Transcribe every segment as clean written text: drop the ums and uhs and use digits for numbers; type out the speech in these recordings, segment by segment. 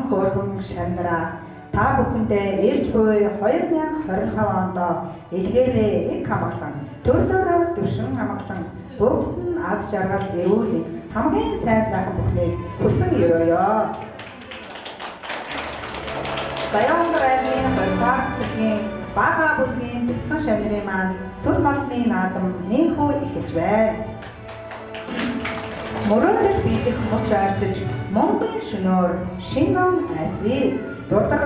хөөрхөн шамдраа та бүхэндээ ирж буй 2025 онд илгээрээ их хамгаалан төрлөөрөө төвшин хамгаалан бүгд нь аз жаргал эрүүл хамгийн сайн сайхан бүхнийг хүсэн өрөөё. Баянгарын барьцааллын бага бүлгийн бэлтгэн шавнырын маань сүр модны наадам нэнхүү эхэлж байна. Мөрөөдөд биелэх муч ардж Монголын шөнөөр шинэ он айсыг дудар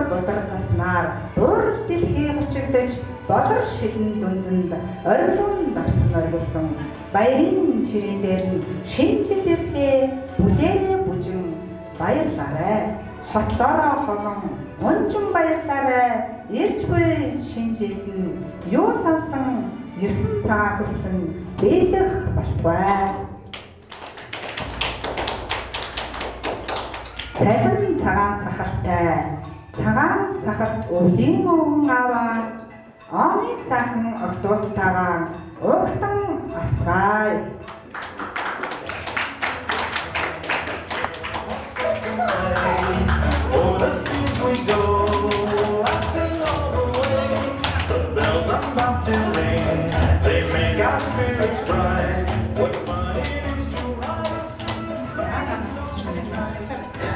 заснаар дуурал дэлхий гучигдаж бодор шилэн дүнзэнд орилон дарсан оргилсон баярын ширээн дээр нь шинэ жил ирлээ бүлээрээ бүжин баярлаарай. Хотлоороо хонон унжин баярлаарай. Ирж буй шинэ жилд нь юу сансан 9 цагаан хүслэн биелэх болтугай. Цалин цагаан сахалтай цагаан сахалт өвлийн өвгөн аваа оны сайхан огтууттайгаа уухтан авцгаая.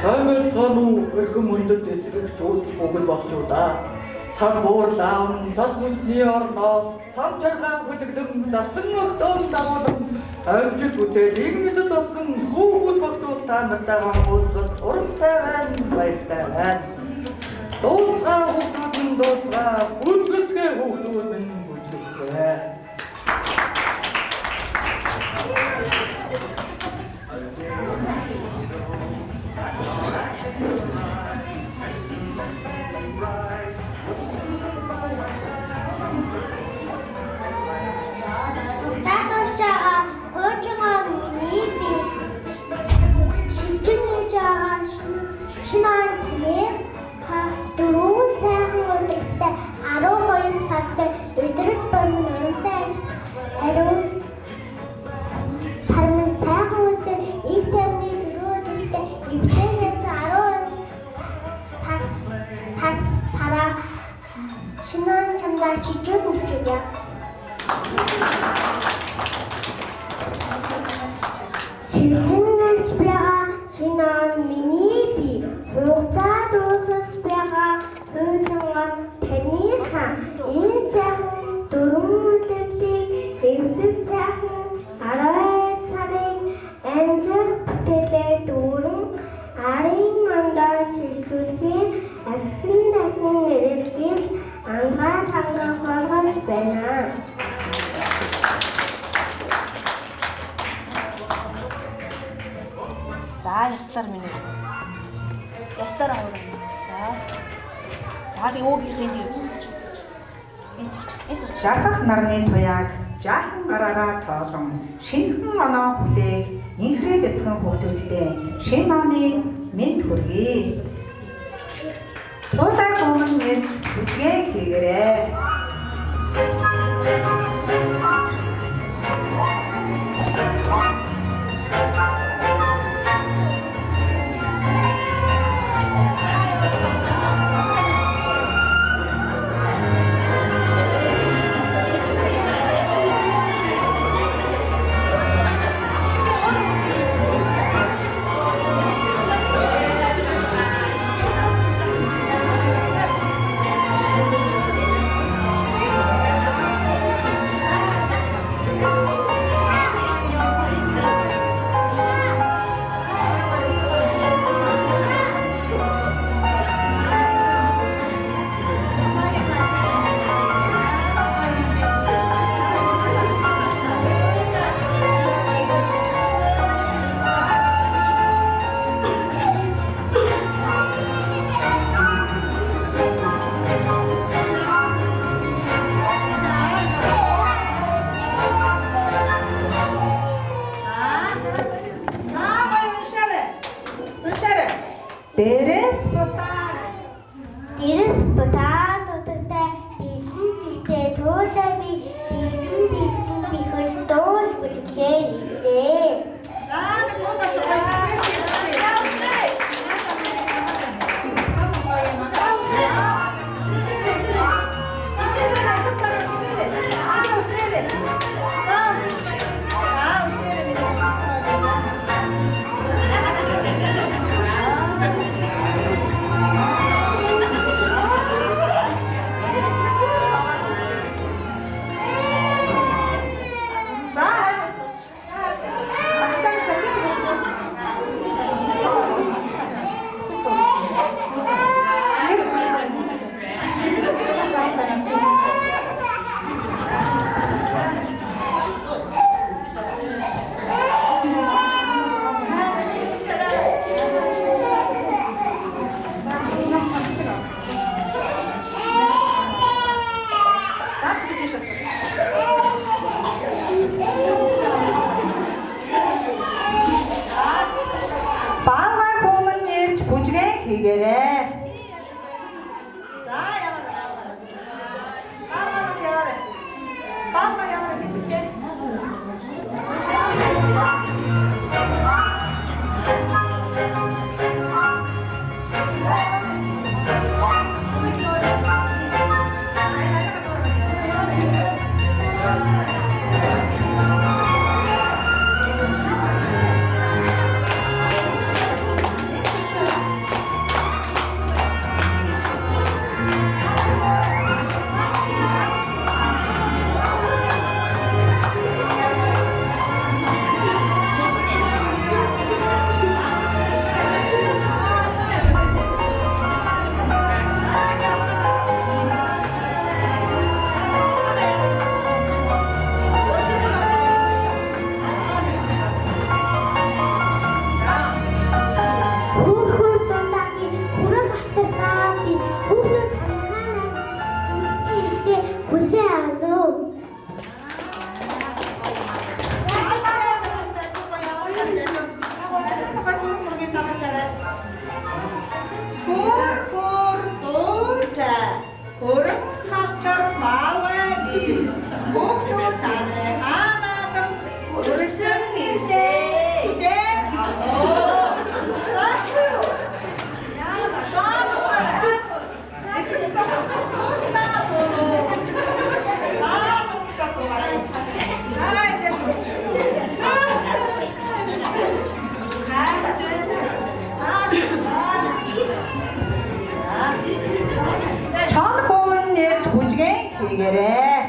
Таймер цаануу өргөн мөндөд эзрэх жуулт бүгд багчуудаа цаг буурлаан цас бүсний орноос цам чаргаан хүлэглэн засан өгтөн дагуулсан амжилт бүтээлийн эзэд болсон хүүхэд багчууд та нартайгаа уулзах урамтай байна. Дууцгаа хүүхдүүд нь дууцгаа гүнзгийцгээ хүүхдүүд нь гүнзгийцгээ. Яслаар минь. Яслаар аваад. За би уугийнхын дээр зогсчихсон. Энэ зоч. Жагах нарны туяаг жаахан гараараа тоолон шинхэн оноо хүлээх инхрээ бяцхан хөвгүүдтэй шинэ оны мэд хүргэе. Туулай гомн мэд үгээ хийгээрэй. Өрн халтар маавай би бүгдөө танай хаанадан өрсөн ирлээ. Үдээ аваа. Яа таа. Эцэг тасаа Чон хумын нэрж бүжгэн хийгээрэй.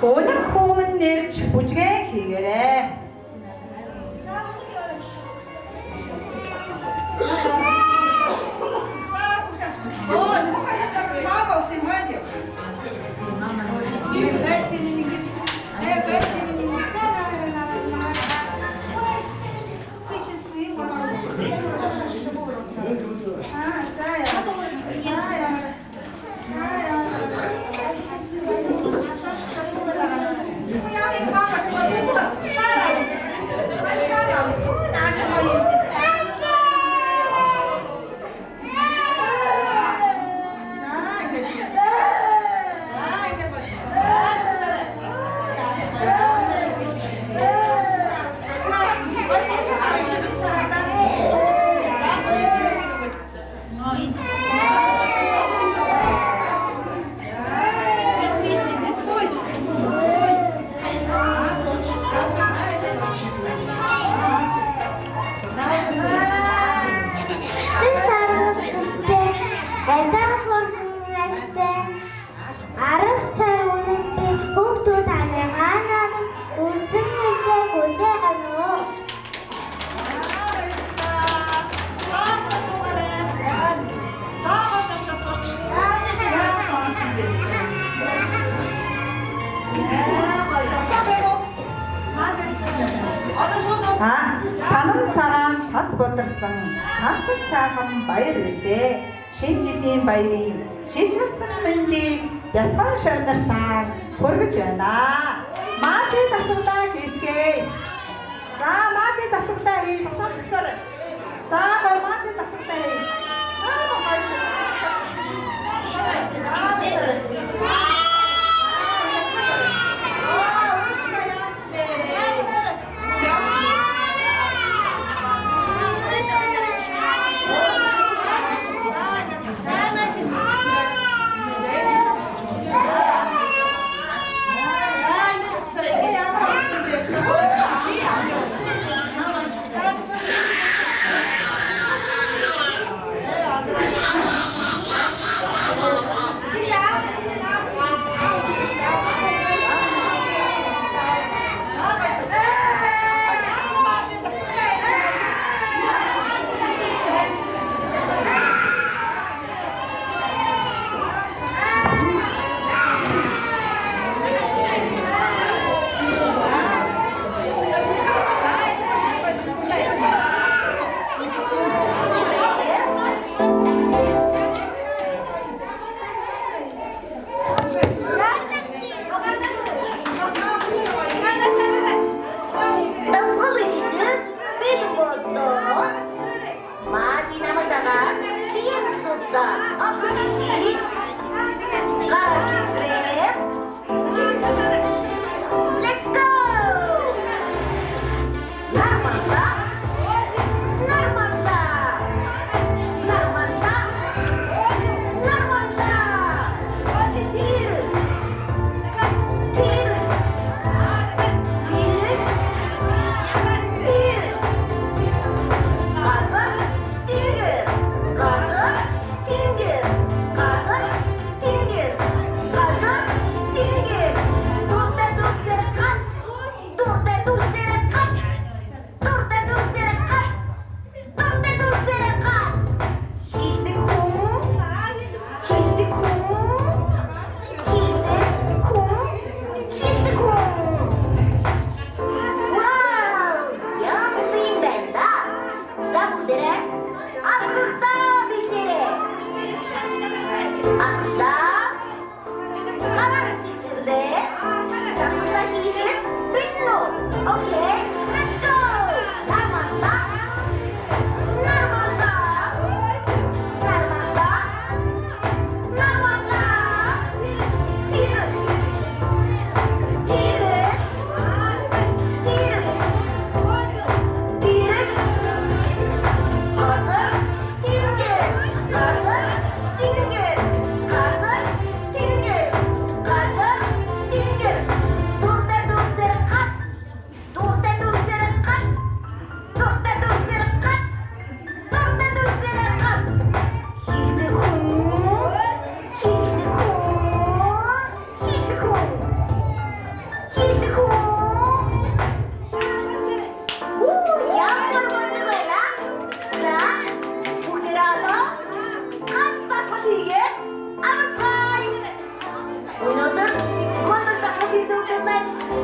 Өнөр хумын нэрж бүжгэн хийгээрэй. Чанан цагаан цас бодорсон хансаг сайхан баяр үлээ. Шинэ жилийн баярын шижгэлсэн мэндийг бяцхан шарнартаа хүргэж байна. Маадын тасалдаа хийцгээе. За маадын тасалдаа хий тасалдаа. За маадын тасалдаа хий.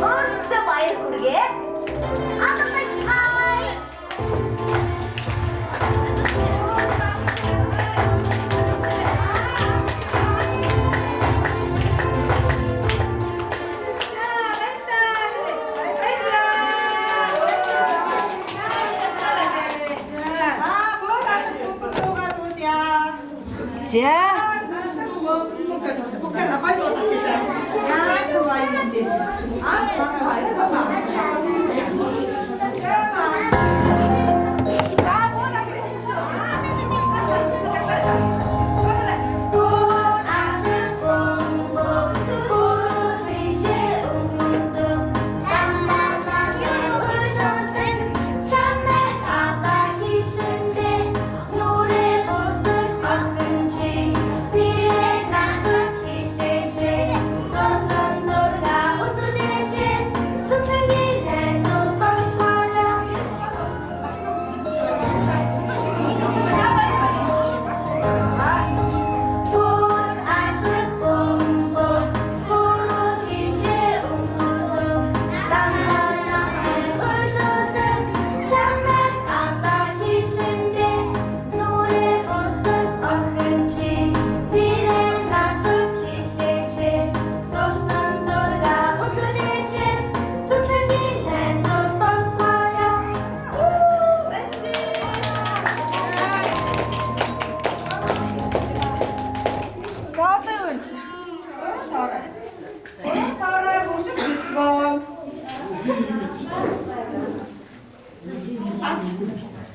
Өөрсдөө баяр хүргэе. Аттай. За.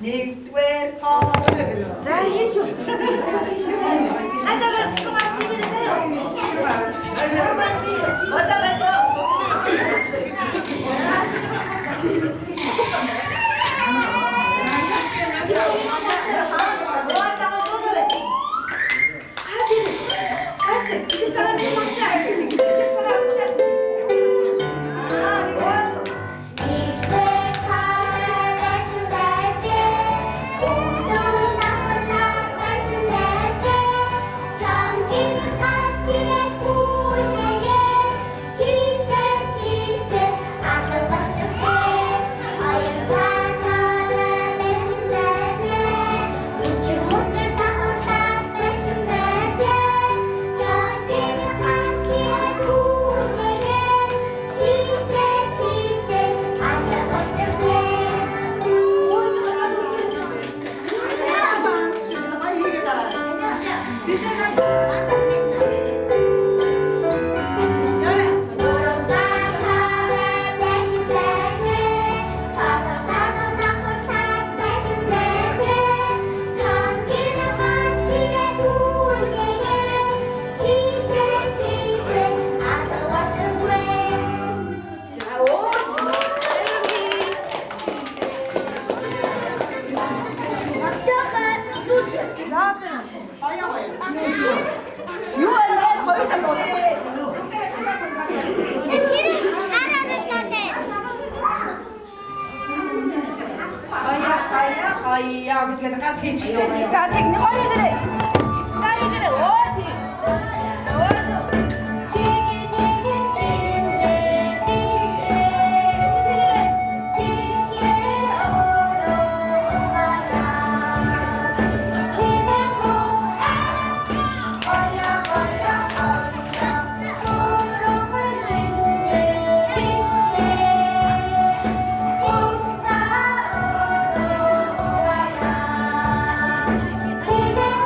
Нэгдүгээр хоолой. За хийш. Ашаа чумаа тийдэрээ. Моза байна. Хаяа гэдгээр ганц хийчихлээ. За тэгний хоёр дээрээ. За дээрээ оо тийм. Thank you.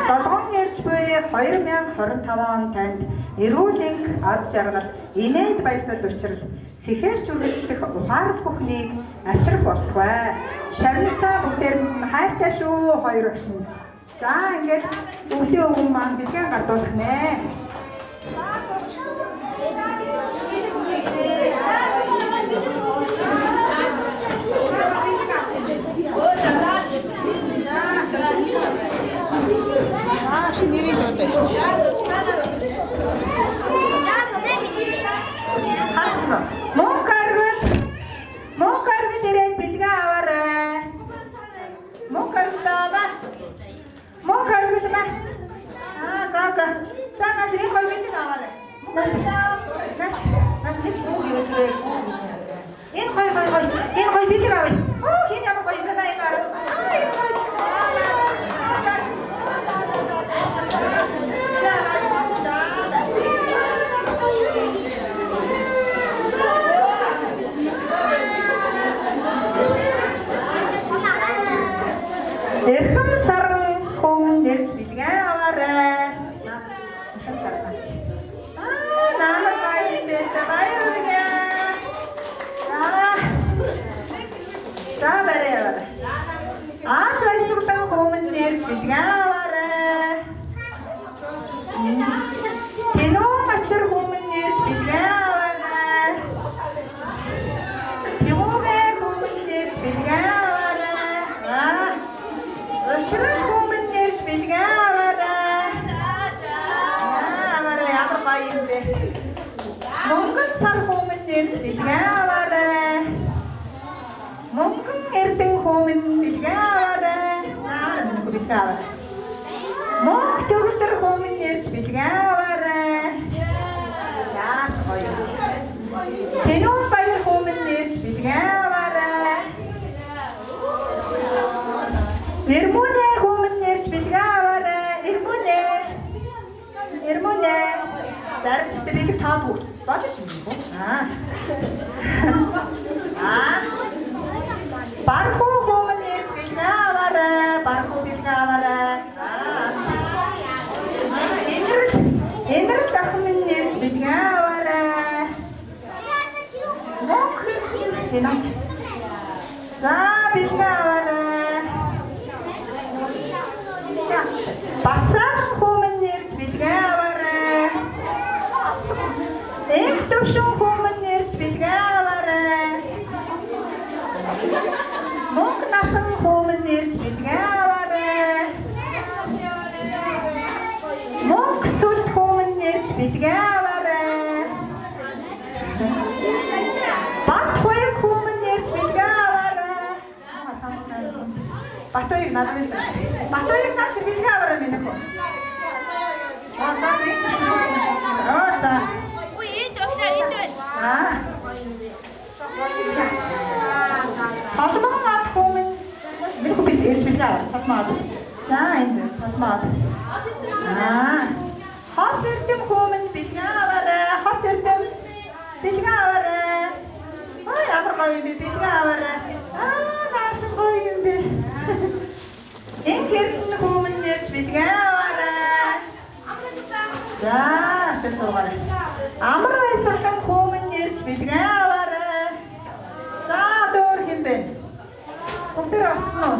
Долгоон ярьж буй 2025 он танд эрүүл энх аз жаргал инээд баясгал учрал сэхэрч үргэлжлэх ухаарал бүхнийг авчрах болтугай. Шавнартаа бүгдээр хайртай шүү хоёр багш нь. За ингээд өвлийн өвгөн маань бэлгэн гардуулах нэ. Мөнхөргөл ирээд бэлгэн аваарай. Мөнхөргөл ба. Гага. За наш нэг хоёр бэлгэн аваарай. Наш нэг юу юу. Энэ хоёр нэрж бэлгэн аваарай. Монгон эрдэн хөөмн бэлгэн аваарай. Бэлгэн аваарай. Монг төгөлдөр хөөмн нэрж бэлгэн аваарай. Яас гоё. Тэнүүр баяр хөөмн нэрж бэлгэн аваарай. Эрмүнэ хөөмн нэрж бэлгэн аваарай. Эрмүнэ. Дарагчтай бэлэг таад бүгд болж шүү. Бархуу хөөмн нэрж бэлгэн аваарай. Бархуу бэлгэн аваарай. Энэр дахмын нэрж бэлгэн аваарай. Монг тэнэмч. За бэлгэн аваарай. Бацаан хөөмн нэрж бэлгэн аваарай. Эх төвшин хөөмн нэрж бэлгэн аваарай. Монг насан хөөмн нэрж бэлгэн аваарай. Монг сүлт хөөмн нэрж бэлгэн аваарай. Бат хоёрыг хөөмн нэрж бэлгэн аваарай. Бат хоёрыг надад хэлж. Бат хоёрыг нааш бэлгэн аваарай минь хөө. Ой, энд багшаа энд байна. Салман ат хөөмн минь хөө бид эрж бэлгэн аваарай. Салман. За энд салман. Хот эрдэм хөөмн бэлгэн аваарай. Хот эрдэм бэлгэн аваарай. Ой, ямар гоё юм бэ бэлгэн аваарай. Нааш гоё юм бэ. Энх эрдэн хөөмн нэрж бэлгэн аваарай. За, чөт сургаарай. Амар байсархан хөөмн нэрж бэлгэн аваарай. За, дөр хэм бэ? Компьютер авсан уу?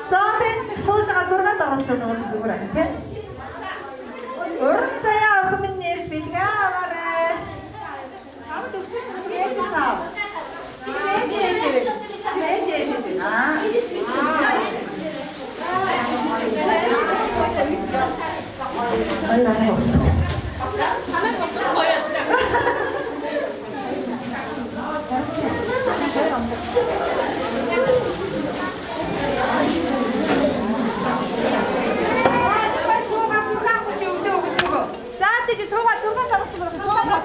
За, ben сууж байгаа 6 даруучууд байгаа зүгээр аа, тийм. Уран заяа охин нэрж бэлгэн аваарай. Хамт өгсөн юм яаж тав? За тэгээ суугаад 6 даруйсан байгаа. Суугаад.